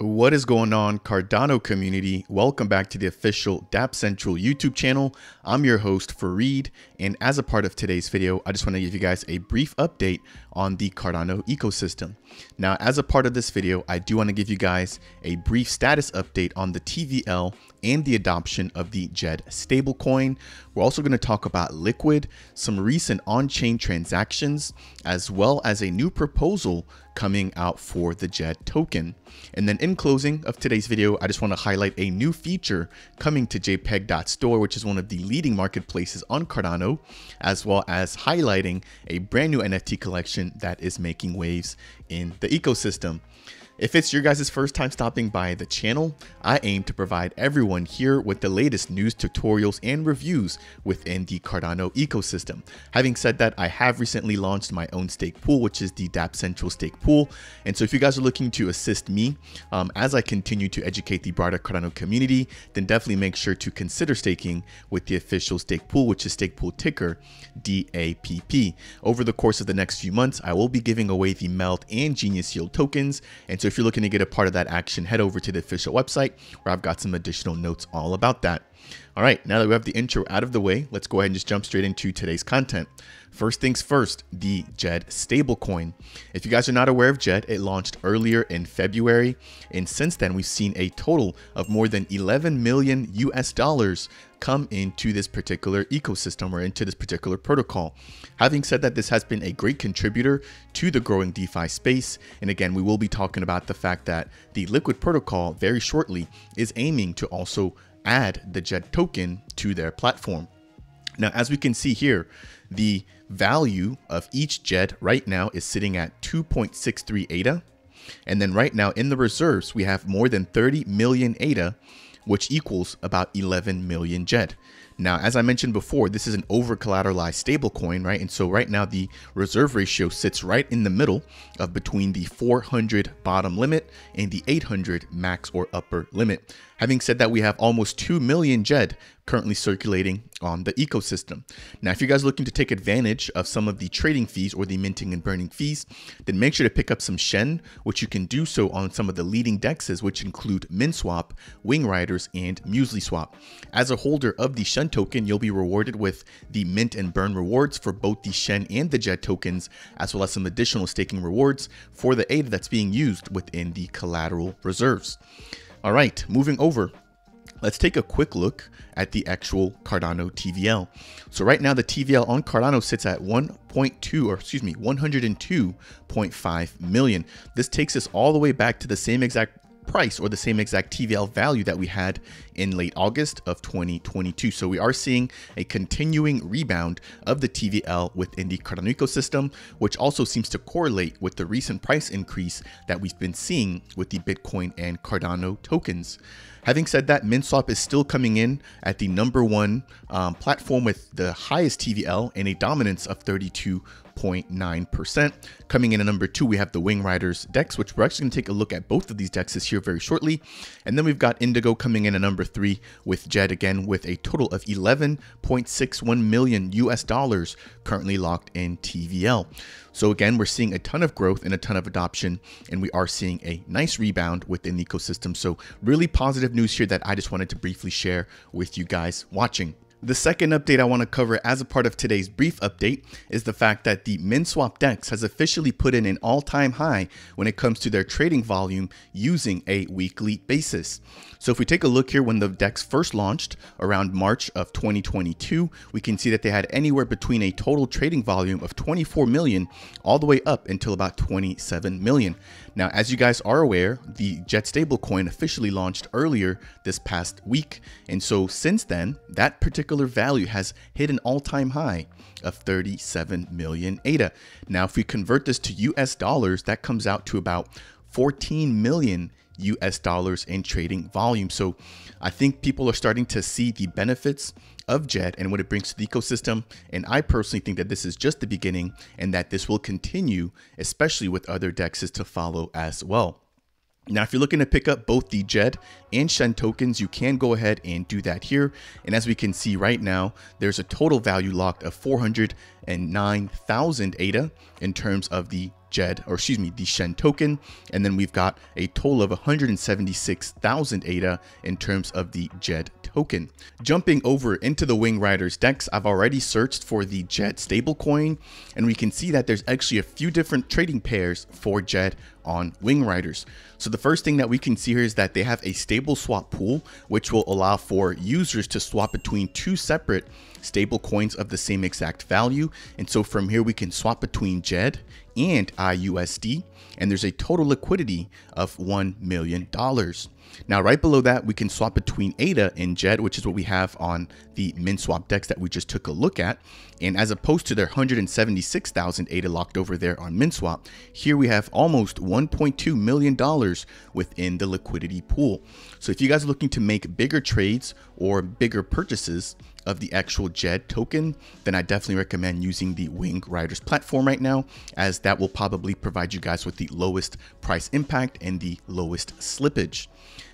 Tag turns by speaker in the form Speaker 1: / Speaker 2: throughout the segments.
Speaker 1: What is going on, Cardano community? Welcome back to the official dApp Central YouTube channel. I'm your host, Fareed, and as a part of today's video, I just want to give you guys a brief update on the Cardano ecosystem. Now, as a part of this video, I do want to give you guys a brief status update on the TVL and the adoption of the JPG stablecoin. We're also going to talk about Liquid, some recent on-chain transactions, as well as a new proposal coming out for the JPG token. And then in closing of today's video, I just want to highlight a new feature coming to JPG.store, which is one of the leading marketplaces on Cardano, as well as highlighting a brand new NFT collection that is making waves in the ecosystem. If it's your guys' first time stopping by the channel, I aim to provide everyone here with the latest news, tutorials, and reviews within the Cardano ecosystem. Having said that, I have recently launched my own stake pool, which is the dApp Central stake pool. And so if you guys are looking to assist me as I continue to educate the broader Cardano community, then definitely make sure to consider staking with the official stake pool, which is stake pool ticker DAPP. Over the course of the next few months, I will be giving away the Melt and Genius Yield tokens. And so if you're looking to get a part of that action, head over to the official website where I've got some additional notes all about that. All right, now that we have the intro out of the way, let's go ahead and just jump straight into today's content. First things first, the JPG stablecoin. If you guys are not aware of JPG, it launched earlier in February, and since then we've seen a total of more than 11 million US dollars come into this particular ecosystem or into this particular protocol. Having said that, this has been a great contributor to the growing DeFi space. And again, we will be talking about the fact that the Liquid protocol very shortly is aiming to also add the JPG token to their platform. Now, as we can see here, the value of each JPG right now is sitting at 2.63 ADA. And then right now in the reserves, we have more than 30 million ADA, which equals about 11 million JPG. Now, as I mentioned before, this is an over-collateralized stablecoin, right? And so right now the reserve ratio sits right in the middle of between the 400 bottom limit and the 800 max or upper limit. Having said that, we have almost 2 million JPG currently circulating on the ecosystem. Now, if you guys are looking to take advantage of some of the trading fees or the minting and burning fees, then make sure to pick up some Shen, which you can do so on some of the leading dexes, which include MinSwap, WingRiders, and MuesliSwap. As a holder of the Shen token, you'll be rewarded with the mint and burn rewards for both the Shen and the JPG tokens, as well as some additional staking rewards for the ADA that's being used within the collateral reserves. All right, moving over. Let's take a quick look at the actual Cardano TVL. So right now the TVL on Cardano sits at 102.5 million. This takes us all the way back to the same exact price or the same exact TVL value that we had in late August of 2022. So we are seeing a continuing rebound of the TVL within the Cardano ecosystem, which also seems to correlate with the recent price increase that we've been seeing with the Bitcoin and Cardano tokens. Having said that, MinSwap is still coming in at the #1 platform with the highest TVL and a dominance of 32.9%. Coming in at #2, we have the WingRiders DEX, which we're actually going to take a look at both of these DEXs here very shortly. And then we've got Indigo coming in at #3 with JPG again with a total of 11.61 million US dollars currently locked in TVL. So again, we're seeing a ton of growth and a ton of adoption, and we are seeing a nice rebound within the ecosystem. So really positive news here that I just wanted to briefly share with you guys watching. The second update I want to cover as a part of today's brief update is the fact that the MinSwap DEX has officially put in an all-time high when it comes to their trading volume using a weekly basis. So if we take a look here when the DEX first launched around March of 2022, we can see that they had anywhere between a total trading volume of 24 million all the way up until about 27 million. Now, as you guys are aware, the JPG stablecoin officially launched earlier this past week. And so since then, that particular value has hit an all-time high of 37 million ADA. Now, if we convert this to US dollars, that comes out to about 14 million US dollars in trading volume. So I think people are starting to see the benefits of JPG and what it brings to the ecosystem. And I personally think that this is just the beginning and that this will continue, especially with other DEXs to follow as well. Now, if you're looking to pick up both the JPG and Shen tokens, you can go ahead and do that here. And as we can see right now, there's a total value locked of 409,000 ADA in terms of the JED, or excuse me, the Shen token. And then we've got a total of 176,000 ADA in terms of the JED token. Jumping over into the WingRiders DEX, I've already searched for the JED stablecoin, and we can see that there's actually a few different trading pairs for JED on WingRiders. So the first thing that we can see here is that they have a stable swap pool, which will allow for users to swap between two separate stable coins of the same exact value. And so from here, we can swap between JED and IUSD, and there's a total liquidity of $1 million. Now, right below that, we can swap between ADA and JED, which is what we have on the MinSwap DEX that we just took a look at. And as opposed to their 176,000 ADA locked over there on MinSwap, here we have almost $1.2 million within the liquidity pool. So if you guys are looking to make bigger trades or bigger purchases of the actual JED token, then I definitely recommend using the WingRiders platform right now, as that will probably provide you guys with the lowest price impact and the lowest slippage.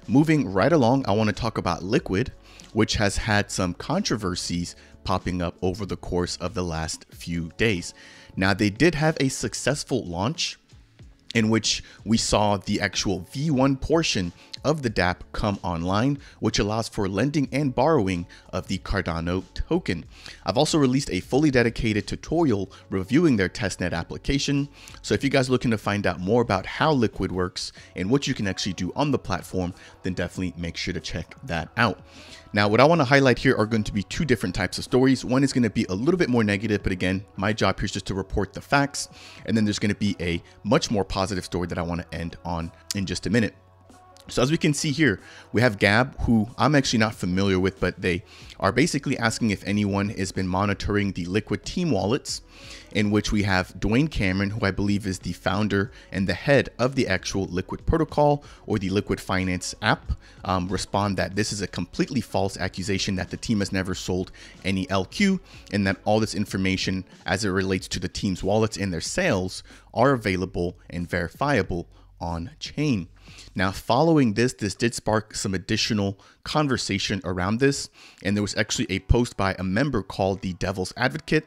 Speaker 1: Moving right along, I want to talk about Liquid, which has had some controversies popping up over the course of the last few days. Now, they did have a successful launch in which we saw the actual V1 portion of the dApp come online, which allows for lending and borrowing of the Cardano token. I've also released a fully dedicated tutorial reviewing their testnet application. So if you guys are looking to find out more about how Liquid works and what you can actually do on the platform, then definitely make sure to check that out. Now, what I want to highlight here are going to be two different types of stories. One is going to be a little bit more negative, but again, my job here is just to report the facts. And then there's going to be a much more positive story that I want to end on in just a minute. So as we can see here, we have Gab, who I'm actually not familiar with, but they are basically asking if anyone has been monitoring the Liquid team wallets, in which we have Dwayne Cameron, who I believe is the founder and the head of the actual Liquid protocol or the Liquid Finance app, respond that this is a completely false accusation, that the team has never sold any LQ, and that all this information as it relates to the team's wallets and their sales are available and verifiable on chain. Now, following this did spark some additional conversation around this, and there was actually a post by a member called the Devil's Advocate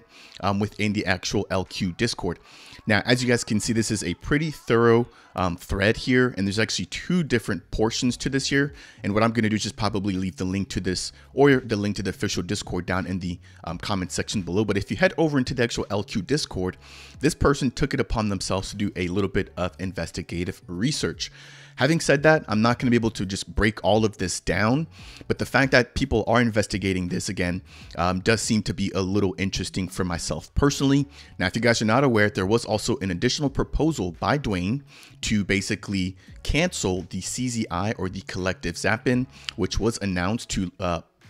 Speaker 1: within the actual LQ Discord. Now, as you guys can see, this is a pretty thorough thread here, and there's actually two different portions to this here. And what I'm going to do is just probably leave the link to this or the link to the official Discord down in the comment section below. But if you head over into the actual LQ Discord, this person took it upon themselves to do a little bit of investigative research. Having said that, I'm not going to be able to just break all of this down, but the fact that people are investigating this again does seem to be a little interesting for myself personally. Now, if you guys are not aware, there was also an additional proposal by Dwayne to basically cancel the CZI or the collective Zappin, which was announced to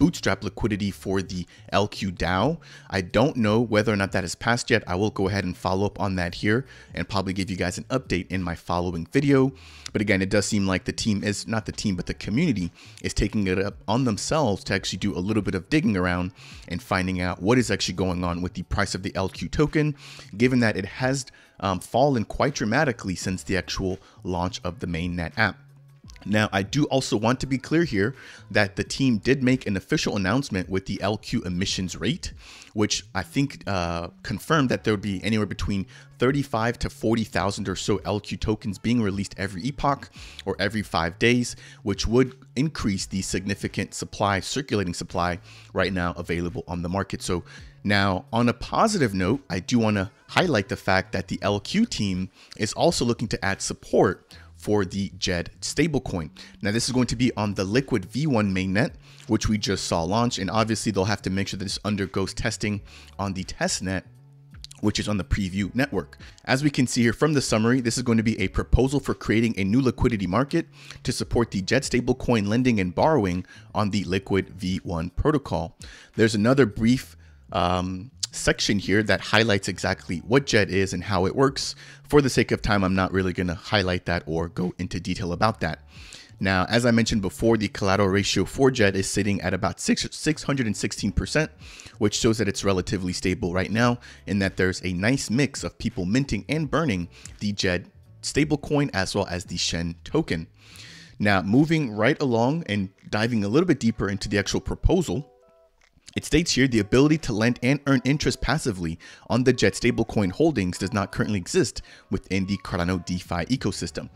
Speaker 1: bootstrap liquidity for the LQ DAO. I don't know whether or not that has passed yet. I will go ahead and follow up on that here and probably give you guys an update in my following video. But again, it does seem like the team is not the team, but the community is taking it up on themselves to actually do a little bit of digging around and finding out what is actually going on with the price of the LQ token, given that it has fallen quite dramatically since the actual launch of the mainnet app. Now, I do also want to be clear here that the team did make an official announcement with the LQ emissions rate, which I think confirmed that there would be anywhere between 35 to 40,000 or so LQ tokens being released every epoch or every 5 days, which would increase the significant supply, circulating supply right now available on the market. So now, on a positive note, I do want to highlight the fact that the LQ team is also looking to add support for the JED stablecoin. Now, this is going to be on the Liquid V1 mainnet, which we just saw launch, and obviously they'll have to make sure that this undergoes testing on the testnet, which is on the preview network. As we can see here from the summary, this is going to be a proposal for creating a new liquidity market to support the JED stablecoin lending and borrowing on the Liquid V1 protocol. There's another brief section here that highlights exactly what JED is and how it works. For the sake of time, I'm not really going to highlight that or go into detail about that. Now, as I mentioned before, the collateral ratio for JED is sitting at about 616%, which shows that it's relatively stable right now, and that there's a nice mix of people minting and burning the JED stablecoin as well as the Shen token. Now, moving right along and diving a little bit deeper into the actual proposal, It states here the ability to lend and earn interest passively on the JED stablecoin holdings does not currently exist within the Cardano DeFi ecosystem.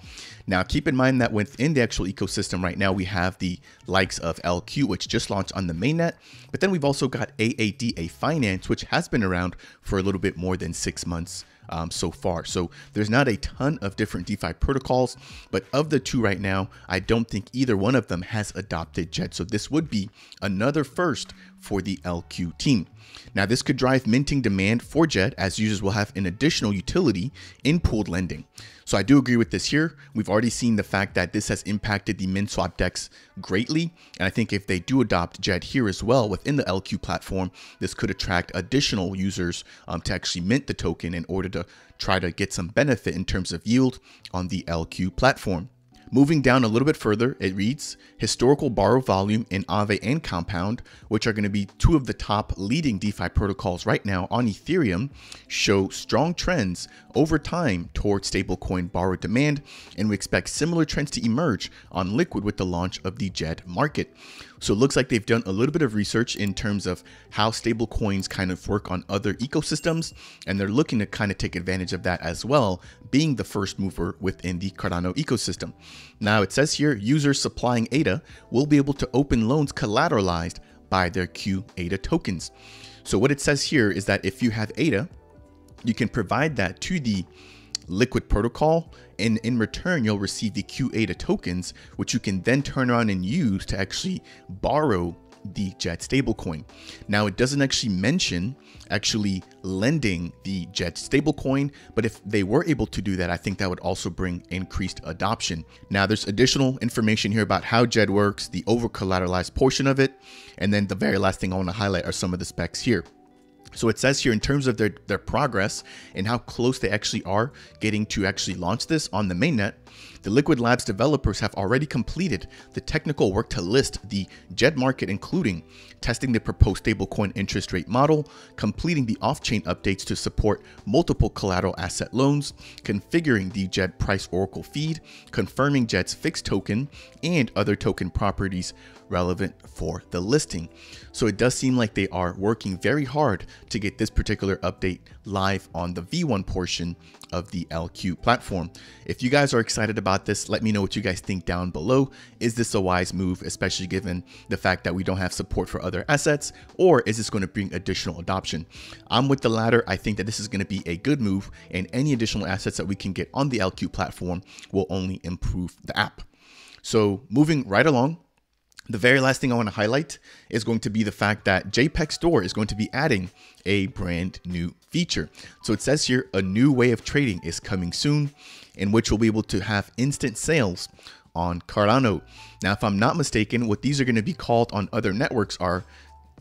Speaker 1: Now, keep in mind that within the actual ecosystem right now, we have the likes of LQ, which just launched on the mainnet, but then we've also got AADA Finance, which has been around for a little bit more than 6 months so far. So there's not a ton of different DeFi protocols, but of the two right now, I don't think either one of them has adopted JED. So this would be another first for the LQ team. Now, this could drive minting demand for JED, as users will have an additional utility in pooled lending. So I do agree with this here. We've already seen the fact that this has impacted the MinSwap DEX greatly. And I think if they do adopt JED here as well within the LQ platform, this could attract additional users to actually mint the token in order to try to get some benefit in terms of yield on the LQ platform. Moving down a little bit further, it reads, historical borrow volume in Aave and Compound, which are going to be two of the top leading DeFi protocols right now on Ethereum, show strong trends over time towards stablecoin borrow demand, and we expect similar trends to emerge on Liquid with the launch of the JED market. So it looks like they've done a little bit of research in terms of how stablecoins kind of work on other ecosystems, and they're looking to kind of take advantage of that as well, being the first mover within the Cardano ecosystem. Now it says here, users supplying ADA will be able to open loans collateralized by their QADA tokens. So what it says here is that if you have ADA, you can provide that to the Liquid protocol, and in return you'll receive the QADA tokens, which you can then turn around and use to actually borrow the JED stablecoin. Now, it doesn't actually mention actually lending the JED stablecoin, but if they were able to do that, I think that would also bring increased adoption. Now, there's additional information here about how JED works, the over collateralized portion of it, and then the very last thing I want to highlight are some of the specs here. So it says here in terms of their progress and how close they actually are getting to actually launch this on the mainnet, the Liquid Labs developers have already completed the technical work to list the JED market, including testing the proposed stablecoin interest rate model, completing the off-chain updates to support multiple collateral asset loans, configuring the JED price oracle feed, confirming JED's fixed token, and other token properties relevant for the listing. So it does seem like they are working very hard to get this particular update live on the V1 portion of the LQ platform. If you guys are excited about this, let me know what you guys think down below. Is this a wise move, especially given the fact that we don't have support for other assets, or is this going to bring additional adoption? I'm with the latter. I think that this is going to be a good move, and any additional assets that we can get on the LQ platform will only improve the app. So moving right along, the very last thing I want to highlight is going to be the fact that JPG.store is going to be adding a brand new feature. So it says here, a new way of trading is coming soon, in which we'll be able to have instant sales on Cardano. Now, if I'm not mistaken, what these are going to be called on other networks are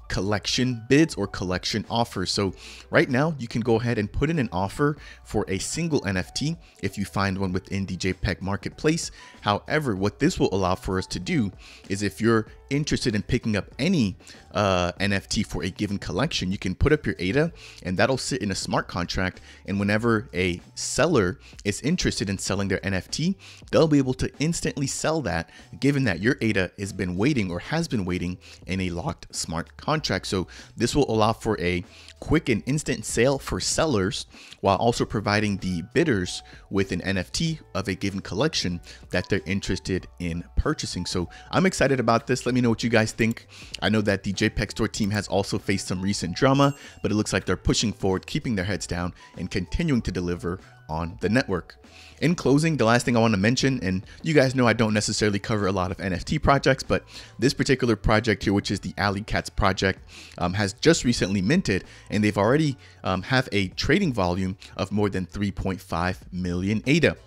Speaker 1: collection bids or collection offers. So right now you can go ahead and put in an offer for a single NFT if you find one within the JPEG marketplace. However, what this will allow for us to do is if you're interested in picking up any NFT for a given collection, you can put up your ADA and that'll sit in a smart contract. And whenever a seller is interested in selling their NFT, they'll be able to instantly sell that, given that your ADA has been waiting or has been waiting in a locked smart contract. So this will allow for a quick and instant sale for sellers, while also providing the bidders with an NFT of a given collection that they're interested in purchasing. So I'm excited about this. Let me know what you guys think. I know that the JPG.store team has also faced some recent drama, but it looks like they're pushing forward, keeping their heads down, and continuing to deliver on the network. In closing, the last thing I want to mention, and you guys know I don't necessarily cover a lot of NFT projects, but this particular project here, which is the Katz project, has just recently minted, and they've already have a trading volume of more than 3.5 million ADA.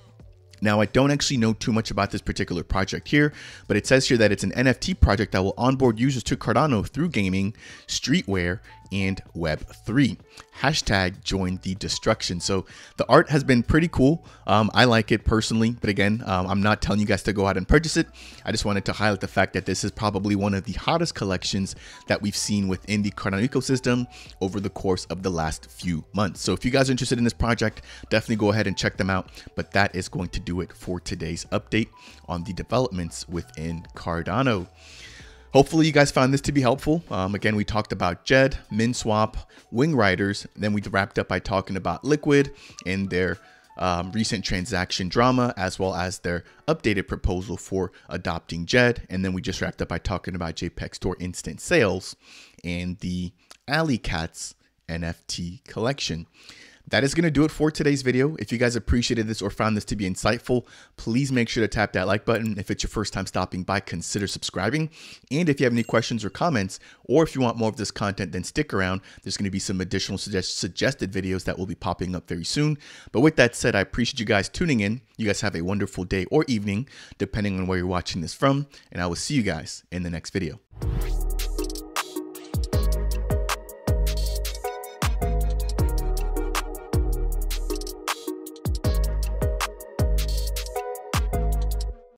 Speaker 1: Now, I don't actually know too much about this particular project here, but it says here that it's an NFT project that will onboard users to Cardano through gaming, streetwear, and Web3. Hashtag join the destruction. So the art has been pretty cool. I like it personally, but again, I'm not telling you guys to go out and purchase it. I just wanted to highlight the fact that this is probably one of the hottest collections that we've seen within the Cardano ecosystem over the course of the last few months. So if you guys are interested in this project, definitely go ahead and check them out. But that is going to do it for today's update on the developments within Cardano. Hopefully you guys found this to be helpful. Again, we talked about JED, MinSwap, WingRiders. Then we wrapped up by talking about Liquid and their recent transaction drama, as well as their updated proposal for adopting JED. And then we just wrapped up by talking about JPG.store instant sales and the Katz NFT collection. That is going to do it for today's video. If you guys appreciated this or found this to be insightful, please make sure to tap that like button. If it's your first time stopping by, consider subscribing. And if you have any questions or comments, or if you want more of this content, then stick around. There's going to be some additional suggested videos that will be popping up very soon. But with that said, I appreciate you guys tuning in. You guys have a wonderful day or evening, depending on where you're watching this from. And I will see you guys in the next video.